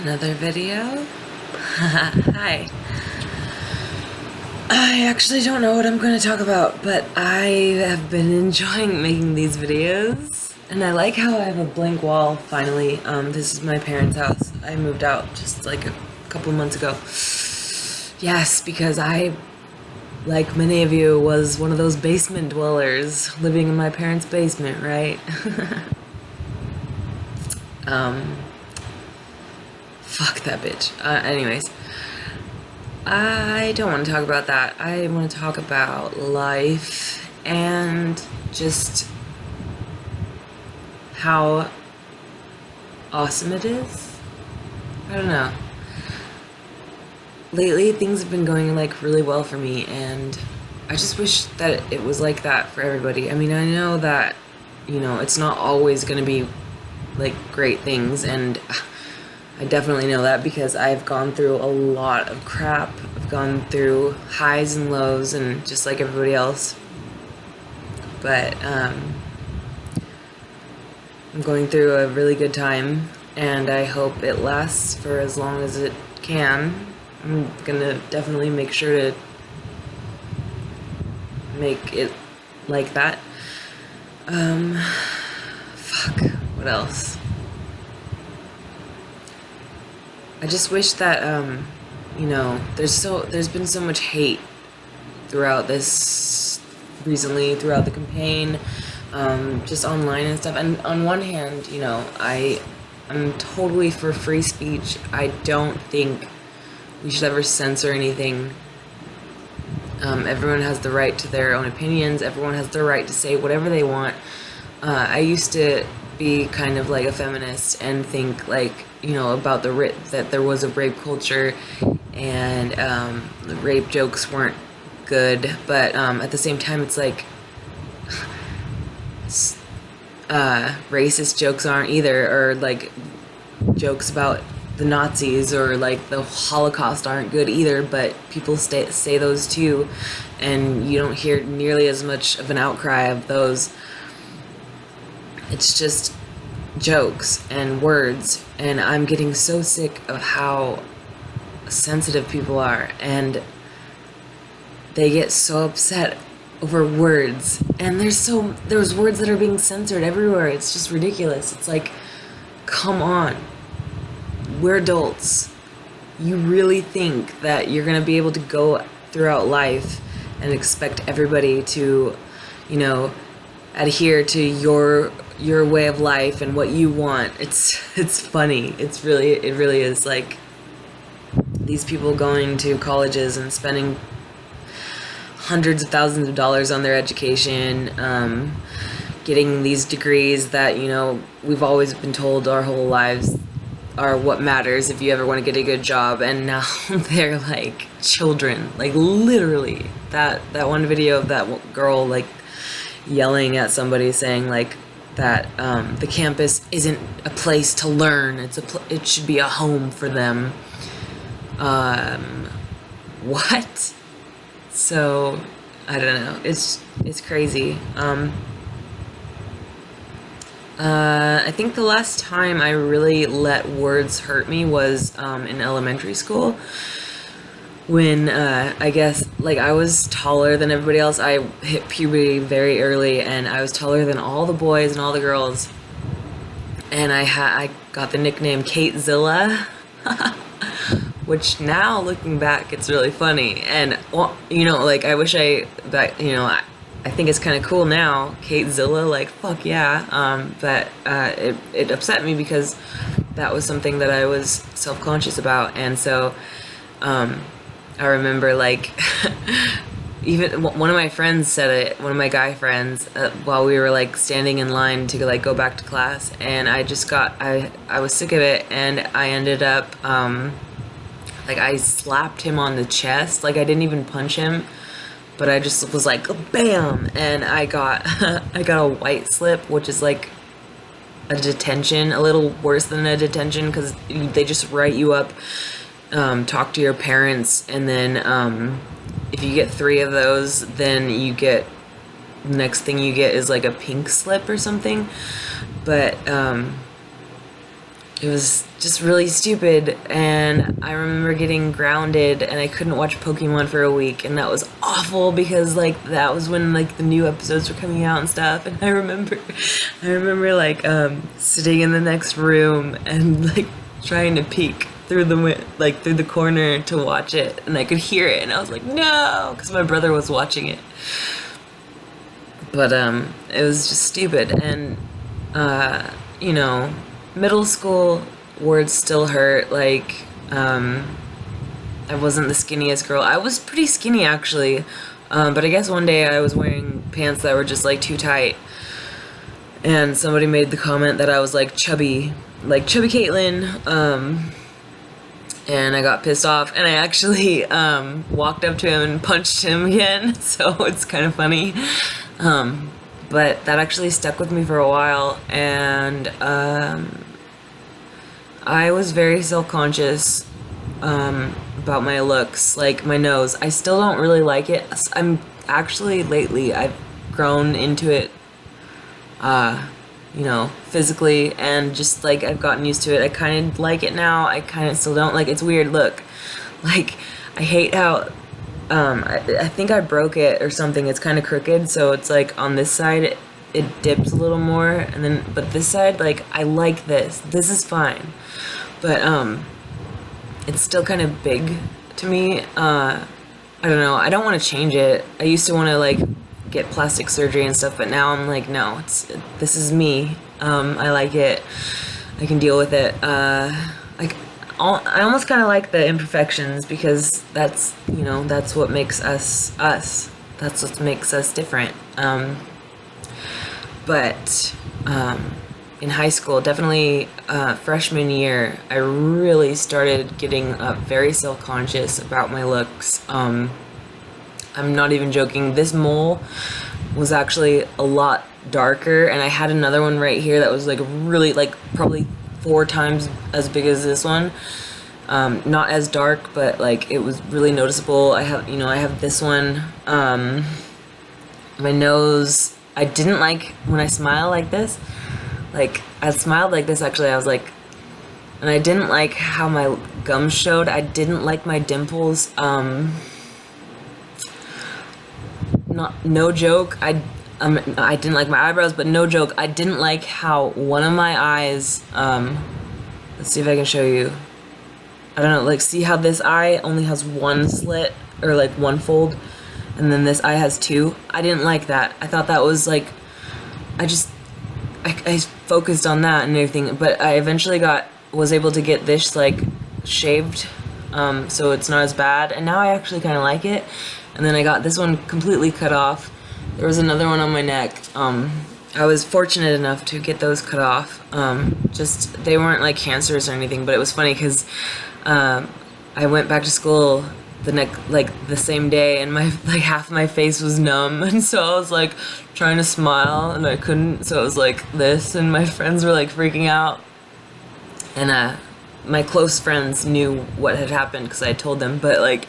Another video? Hi. I actually don't know what I'm going to talk about, but I have been enjoying making these videos. And I like how I have a blank wall, finally. This is my parents' house. I moved out just like a couple months ago. Yes, because I, like many of you, was one of those basement dwellers living in my parents' basement, right? Fuck that bitch. Anyways, I don't want to talk about that. I want to talk about life and just how awesome it is. I don't know. Lately, things have been going like really well for me, and I just wish that it was like that for everybody. I mean, I know that, it's not always going to be like great things, and I definitely know that because I've gone through a lot of crap. I've gone through highs and lows, and just like everybody else. But I'm going through a really good time, and I hope it lasts for as long as it can. I'm gonna definitely make sure to make it like that. Fuck, what else? I just wish that, there's been so much hate throughout this recently, throughout the campaign, just online and stuff. And on one hand, I'm totally for free speech. I don't think we should ever censor anything. Everyone has the right to their own opinions. Everyone has the right to say whatever they want. I used to be kind of like a feminist and think like, about that there was a rape culture, and the rape jokes weren't good, but at the same time it's like racist jokes aren't either, or like jokes about the Nazis or like the Holocaust aren't good either, but people say those too, and you don't hear nearly as much of an outcry of those. It's just jokes and words, and I'm getting so sick of how sensitive people are, and they get so upset over words, and there's words that are being censored everywhere. It's just ridiculous. It's like, come on, we're adults. You really think that you're gonna be able to go throughout life and expect everybody to, adhere to your way of life and what you want? It's funny. It really is. Like, these people going to colleges and spending hundreds of thousands of dollars on their education, getting these degrees that, we've always been told our whole lives are what matters if you ever want to get a good job, and now they're like children. Like, literally, that one video of that girl like yelling at somebody saying like that the campus isn't a place to learn, it should be a home for them. What? So I don't know, it's crazy. I think the last time I really let words hurt me was in elementary school, when I guess like I was taller than everybody else. I hit puberty very early, and I was taller than all the boys and all the girls, and I got the nickname Kate Zilla, which now looking back it's really funny. And like I wish I think it's kind of cool now, Kate Zilla, like fuck yeah. But it upset me because that was something that I was self-conscious about, and so I remember like even one of my friends said it, one of my guy friends, while we were like standing in line to like go back to class, and I was sick of it, and I ended up like I slapped him on the chest. Like, I didn't even punch him, but I just was like bam, and I got a white slip, which is like a detention, a little worse than a detention, because they just write you up, talk to your parents, and then if you get 3 of those, then the next thing you get is like a pink slip or something. But it was just really stupid, and I remember getting grounded and I couldn't watch Pokemon for a week, and that was awful because like that was when like the new episodes were coming out and stuff. And I remember like sitting in the next room and like trying to peek through through the corner to watch it, and I could hear it and I was like, no, because my brother was watching it. But it was just stupid. And you know, middle school words still hurt. Like, I wasn't the skinniest girl. I was pretty skinny actually, but I guess one day I was wearing pants that were just like too tight, and somebody made the comment that I was like chubby Caitlin, and I got pissed off, and I actually walked up to him and punched him again. So it's kind of funny. But that actually stuck with me for a while, and I was very self-conscious about my looks, like my nose. I still don't really like it. I'm actually, lately, I've grown into it, you know, physically, and just like I've gotten used to it. I kind of like it now. I kind of still don't like it. It's a weird look. Like, I hate how I think I broke it or something. It's kind of crooked, so it's like on this side it dips a little more, and then but this side, like, I like this. This is fine, but it's still kind of big to me. I don't know. I don't want to change it. I used to want to like get plastic surgery and stuff, but now I'm like, no. This is me. I like it. I can deal with it. I almost kind of like the imperfections, because that's, you know, that's what makes us us. That's what makes us different. But in high school, definitely freshman year, I really started getting very self-conscious about my looks. I'm not even joking. This mole was actually a lot darker, and I had another one right here that was like really, like, probably 4 times as big as this one. Not as dark, but like it was really noticeable. I have this one. My nose, I didn't like when I smile like this. Like, I smiled like this actually, I was like, and I didn't like how my gums showed. I didn't like my dimples. No joke. I didn't like my eyebrows, but no joke, I didn't like how one of my eyes, let's see if I can show you. I don't know, like, see how this eye only has one slit, or like one fold, and then this eye has 2? I didn't like that. I thought that was like, I focused on that and everything, but I eventually was able to get this like shaved, so it's not as bad, and now I actually kind of like it. And then I got this one completely cut off. There was another one on my neck. I was fortunate enough to get those cut off. Just, they weren't like cancerous or anything, but it was funny because I went back to school the same day, and my, like, half my face was numb, and so I was like trying to smile and I couldn't, so it was like this, and my friends were like freaking out, and my close friends knew what had happened because I told them, but like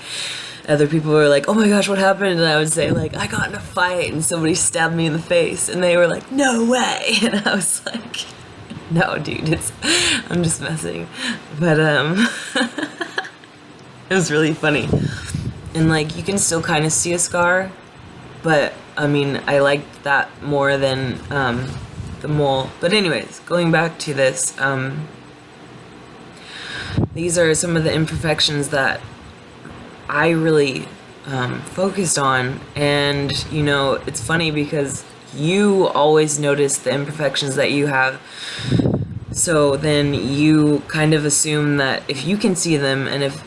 other people were like, oh my gosh, what happened? And I would say like, I got in a fight and somebody stabbed me in the face, and they were like, no way. And I was like, no dude, I'm just messing. But it was really funny. And like, you can still kind of see a scar, but I mean, I liked that more than the mole. But anyways, going back to this, these are some of the imperfections that I really focused on. And you know, it's funny because you always notice the imperfections that you have, so then you kind of assume that if you can see them, and if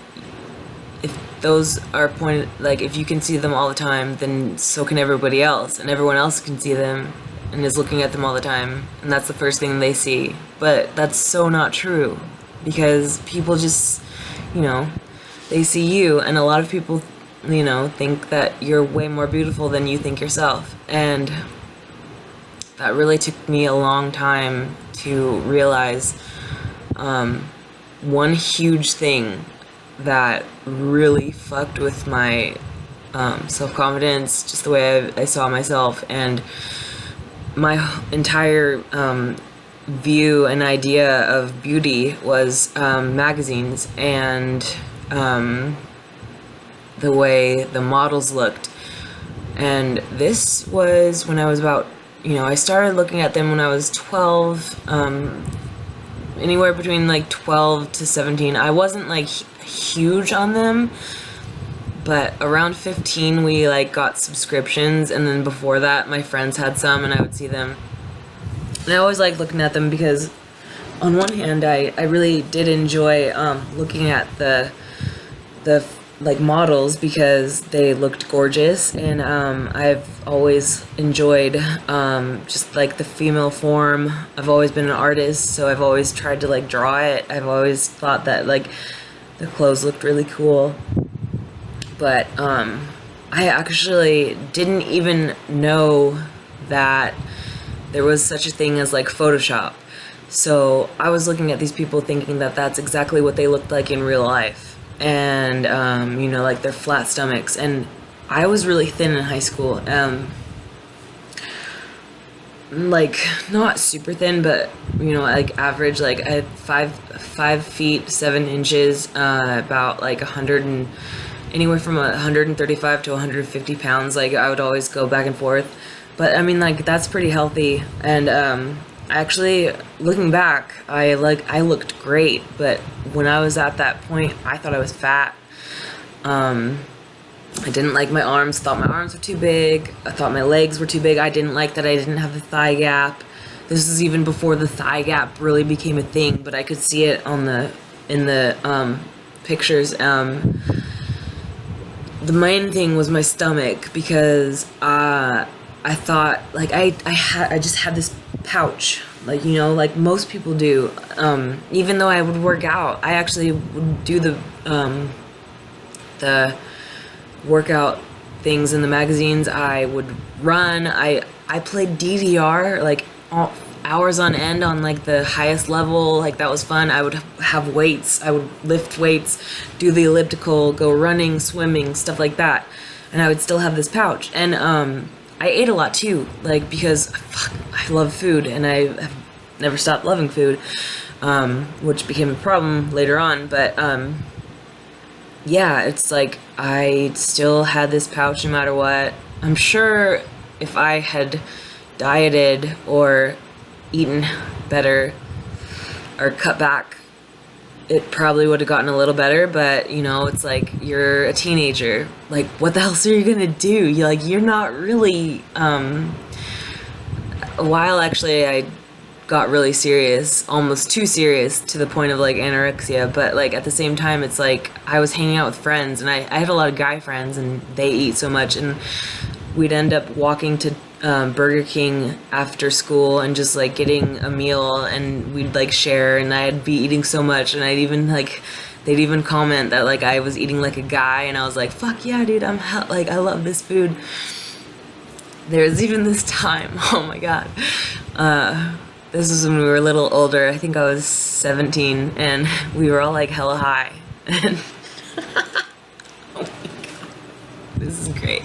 those are pointed, like if you can see them all the time, then so can everybody else, and everyone else can see them and is looking at them all the time, and that's the first thing they see. But that's so not true, because people just, you know, they see you, and a lot of people, you know, think that you're way more beautiful than you think yourself. And that really took me a long time to realize. One huge thing that really fucked with my self-confidence, just the way I saw myself, and my entire view and idea of beauty was magazines and the way the models looked. And this was when I was about, I started looking at them when I was 12, anywhere between like 12 to 17. I wasn't like huge on them, but around 15 we like got subscriptions, and then before that my friends had some and I would see them. And I always liked looking at them because on one hand I really did enjoy looking at the like models because they looked gorgeous, and I've always enjoyed just like the female form. I've always been an artist, so I've always tried to like draw it. I've always thought that like the clothes looked really cool, but I actually didn't even know that there was such a thing as like Photoshop. So I was looking at these people thinking that that's exactly what they looked like in real life, and like their flat stomachs. And I was really thin in high school, like not super thin, but like average. Like I had 5 feet 7 inches, about like 100 and anywhere from 135 to 150 pounds. Like I would always go back and forth, but I mean like that's pretty healthy. And actually, looking back, I looked great, but when I was at that point, I thought I was fat. I didn't like my arms, thought my arms were too big, I thought my legs were too big. I didn't like that I didn't have the thigh gap. This is even before the thigh gap really became a thing, but I could see it in the pictures. The main thing was my stomach, because I thought like I just had this pouch, like like most people do. Even though I would work out, I actually would do the workout things in the magazines. I would run. I played DDR like hours on end on like the highest level. Like that was fun. I would have weights. I would lift weights, do the elliptical, go running, swimming, stuff like that. And I would still have this pouch. And I ate a lot too, like because I love food, and I have never stopped loving food, which became a problem later on. But yeah, it's like I still had this pouch no matter what. I'm sure if I had dieted or eaten better or cut back, it probably would have gotten a little better. But it's like you're a teenager, like what the hell are you gonna do? You're not really while actually I got really serious, almost too serious, to the point of like anorexia. But like at the same time, it's like I was hanging out with friends, and I had a lot of guy friends, and they eat so much, and we'd end up walking to Burger King after school and just like getting a meal, and we'd like share, and I'd be eating so much, and I'd even like they'd even comment that like I was eating like a guy, and I was like, fuck yeah, dude, like I love this food. There's even this time, oh my god, this was when we were a little older. I think I was 17, and we were all like hella high. And oh my god, this is great.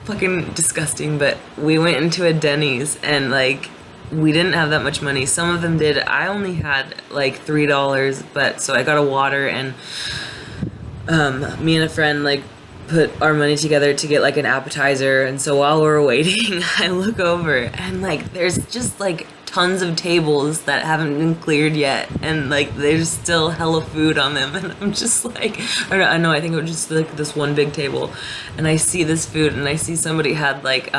Fucking disgusting, but we went into a Denny's, and like we didn't have that much money. Some of them did. I only had like $3, but so I got a water, and me and a friend like put our money together to get like an appetizer. And so while we were waiting, I look over, and like there's just like tons of tables that haven't been cleared yet, and like there's still hella food on them, and I'm just like, I know, I think it was just like this one big table, and I see this food, and I see somebody had like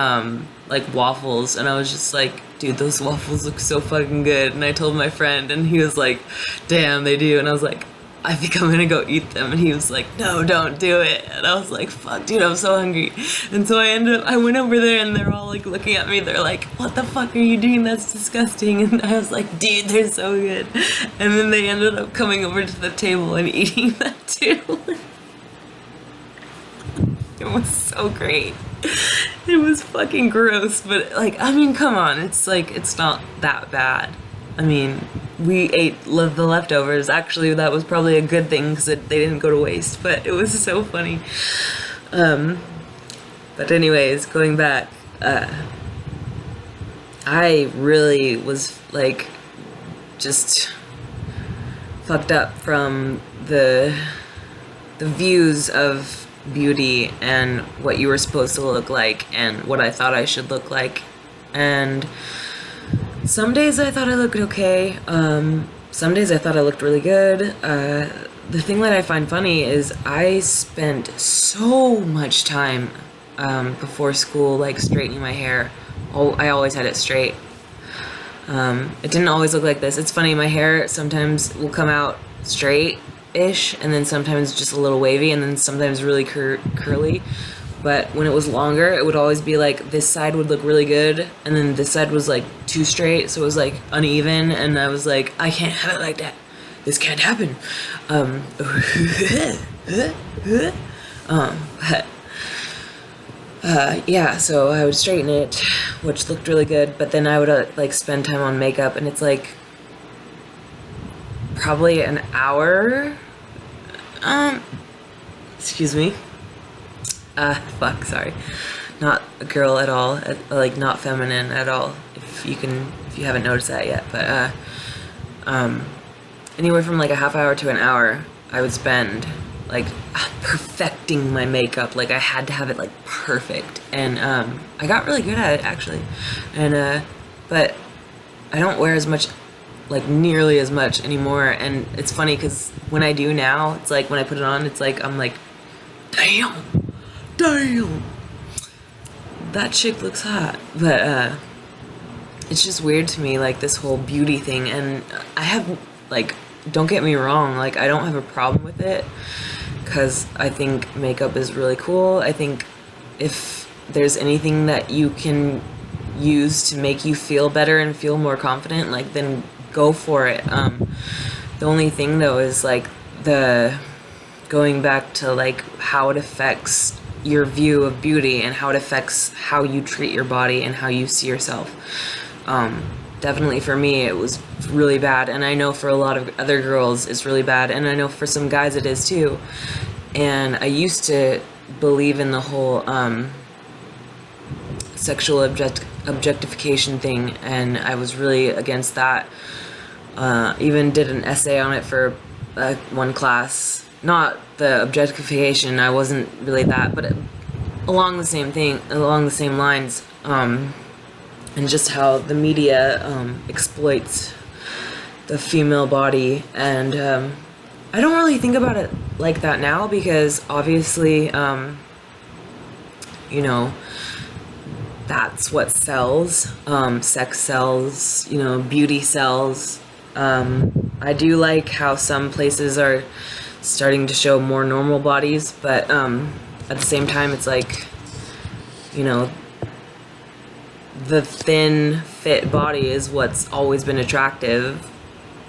waffles, and I was just like, dude, those waffles look so fucking good. And I told my friend, and he was like, damn, they do. And I was like, I think I'm gonna go eat them. And he was like, no, don't do it. And I was like, fuck, dude, I'm so hungry. And so I went over there, and they're all like looking at me. They're like, what the fuck are you doing? That's disgusting. And I was like, dude, they're so good. And then they ended up coming over to the table and eating that too. It was so great. It was fucking gross, but like, I mean, come on, it's like, it's not that bad. I mean, we ate the leftovers. Actually, that was probably a good thing, because they didn't go to waste, but it was so funny. But anyways, going back, I really was like just fucked up from the views of beauty and what you were supposed to look like and what I thought I should look like. And some days I thought I looked okay. Some days I thought I looked really good. The thing that I find funny is I spent so much time before school like straightening my hair. I always had it straight. It didn't always look like this. It's funny, my hair sometimes will come out straight-ish, and then sometimes just a little wavy, and then sometimes really curly. But when it was longer, it would always be like this side would look really good, and then this side was like too straight, so it was like uneven, and I was like, I can't have it like that. This can't happen. Yeah, so I would straighten it, which looked really good, but then I would like spend time on makeup, and it's like probably an hour. Excuse me. Sorry. Not a girl at all, like not feminine at all, if you haven't noticed that yet, but anywhere from like a half hour to an hour I would spend like perfecting my makeup. Like I had to have it like perfect, and I got really good at it actually, and but I don't wear as much, like nearly as much anymore. And it's funny because when I do now, it's like when I put it on, it's like I'm like, damn, that chick looks hot. But it's just weird to me, like this whole beauty thing. And I have, like, don't get me wrong, like I don't have a problem with it, because I think makeup is really cool. I think if there's anything that you can use to make you feel better and feel more confident, like then go for it. The only thing though is like going back to like how it affects your view of beauty and how it affects how you treat your body and how you see yourself. Definitely for me it was really bad, and I know for a lot of other girls it's really bad, and I know for some guys it is too. And I used to believe in the whole sexual objectification thing, and I was really against that. Even did an essay on it for one class. Not the objectification, I wasn't really that, but along the same lines. And just how the media exploits the female body. And I don't really think about it like that now, because obviously, you know, that's what sells. Sex sells, you know, beauty sells. I do like how some places are starting to show more normal bodies, but at the same time, it's like, you know, the thin, fit body is what's always been attractive.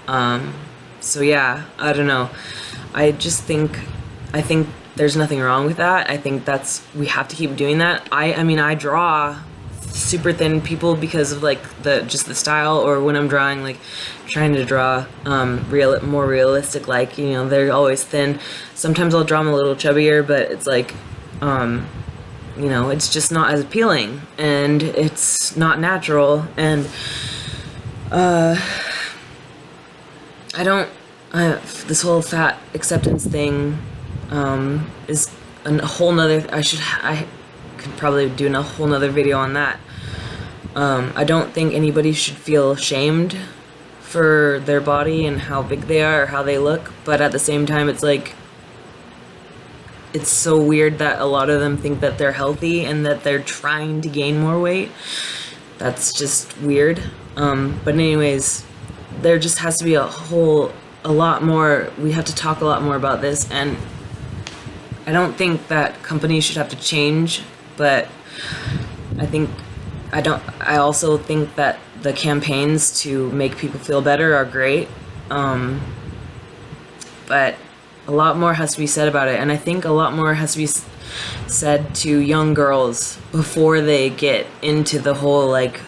So yeah, I don't know. I think there's nothing wrong with that. I think we have to keep doing that. I mean, I draw super thin people because of like the style, or when I'm drawing, like trying to draw more realistic, like, you know, they're always thin. Sometimes I'll draw them a little chubbier, but it's like, you know, it's just not as appealing, and it's not natural. And this whole fat acceptance thing is a whole nother. I could probably do a whole nother video on that. I don't think anybody should feel ashamed for their body and how big they are or how they look, but at the same time, it's like, it's so weird that a lot of them think that they're healthy and that they're trying to gain more weight. That's just weird. But anyways, there just has to be a lot more. We have to talk a lot more about this, and I don't think that companies should have to change, but I also think that the campaigns to make people feel better are great. But a lot more has to be said about it, and I think a lot more has to be said to young girls before they get into the whole, like,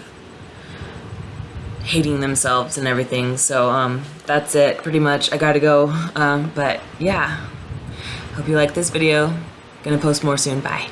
hating themselves and everything. So, that's it, pretty much. I gotta go, but yeah. Hope you like this video. Gonna post more soon. Bye.